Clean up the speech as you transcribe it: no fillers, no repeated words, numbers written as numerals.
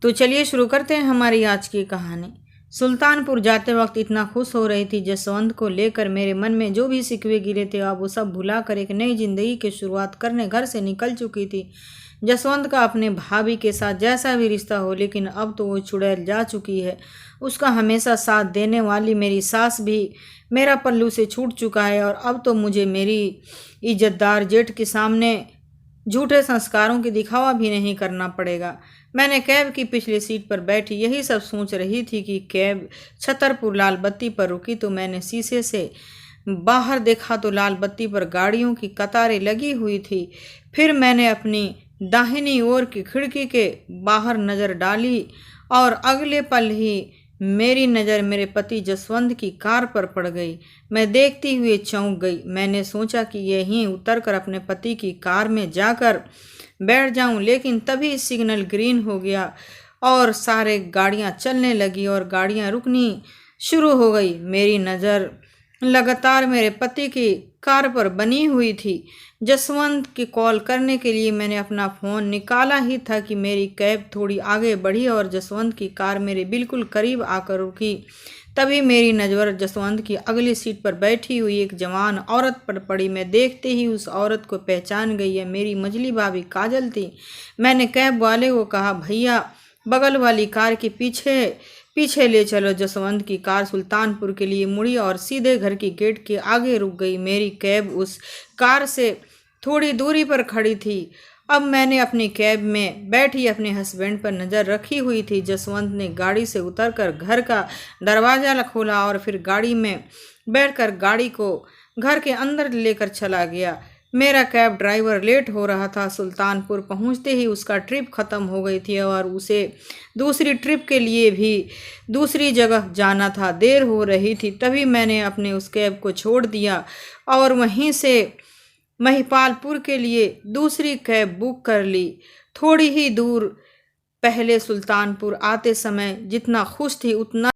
तो चलिए शुरू करते हैं हमारी आज की कहानी। सुल्तानपुर जाते वक्त इतना खुश हो रही थी जसवंत को लेकर, मेरे मन में जो भी सिकवे गिरे थे अब वो सब भुलाकर एक नई जिंदगी की शुरुआत करने घर से निकल चुकी थी। जसवंत का अपने भाभी के साथ जैसा भी रिश्ता हो, लेकिन अब तो वो चुड़ैल जा चुकी है। उसका हमेशा साथ देने वाली मेरी सास भी मेरा पल्लू से छूट चुका है और अब तो मुझे मेरी इज्जतदार जेठ के सामने झूठे संस्कारों की दिखावा भी नहीं करना पड़ेगा। मैंने कैब की पिछली सीट पर बैठी यही सब सोच रही थी कि कैब छतरपुर लाल बत्ती पर रुकी तो मैंने शीशे से बाहर देखा तो लाल बत्ती पर गाड़ियों की कतारें लगी हुई थी। फिर मैंने अपनी दाहिनी ओर की खिड़की के बाहर नज़र डाली और अगले पल ही मेरी नज़र मेरे पति जसवंत की कार पर पड़ गई। मैं देखती हुए चौंक गई। मैंने सोचा कि यहीं उतरकर अपने पति की कार में जाकर बैठ जाऊं, लेकिन तभी सिग्नल ग्रीन हो गया और सारे गाड़ियां चलने लगी और गाड़ियां रुकनी शुरू हो गई। मेरी नज़र लगातार मेरे पति की कार पर बनी हुई थी। जसवंत की कॉल करने के लिए मैंने अपना फ़ोन निकाला ही था कि मेरी कैब थोड़ी आगे बढ़ी और जसवंत की कार मेरे बिल्कुल करीब आकर रुकी। तभी मेरी नज़र जसवंत की अगली सीट पर बैठी हुई एक जवान औरत पर पड़ी। मैं देखते ही उस औरत को पहचान गई। है मेरी मझली भाभी काजल थी। मैंने कैब वाले को कहा, भैया बगल वाली कार के पीछे पीछे ले चलो। जसवंत की कार सुल्तानपुर के लिए मुड़ी और सीधे घर की गेट के आगे रुक गई। मेरी कैब उस कार से थोड़ी दूरी पर खड़ी थी। अब मैंने अपनी कैब में बैठी अपने हस्बैंड पर नज़र रखी हुई थी। जसवंत ने गाड़ी से उतरकर घर का दरवाज़ा खोला और फिर गाड़ी में बैठकर गाड़ी को घर के अंदर लेकर चला गया। मेरा कैब ड्राइवर लेट हो रहा था। सुल्तानपुर पहुंचते ही उसका ट्रिप ख़त्म हो गई थी और उसे दूसरी ट्रिप के लिए भी दूसरी जगह जाना था। देर हो रही थी। तभी मैंने अपने उस कैब को छोड़ दिया और वहीं से महिपालपुर के लिए दूसरी कैब बुक कर ली। थोड़ी ही दूर पहले सुल्तानपुर आते समय जितना खुश थी उतना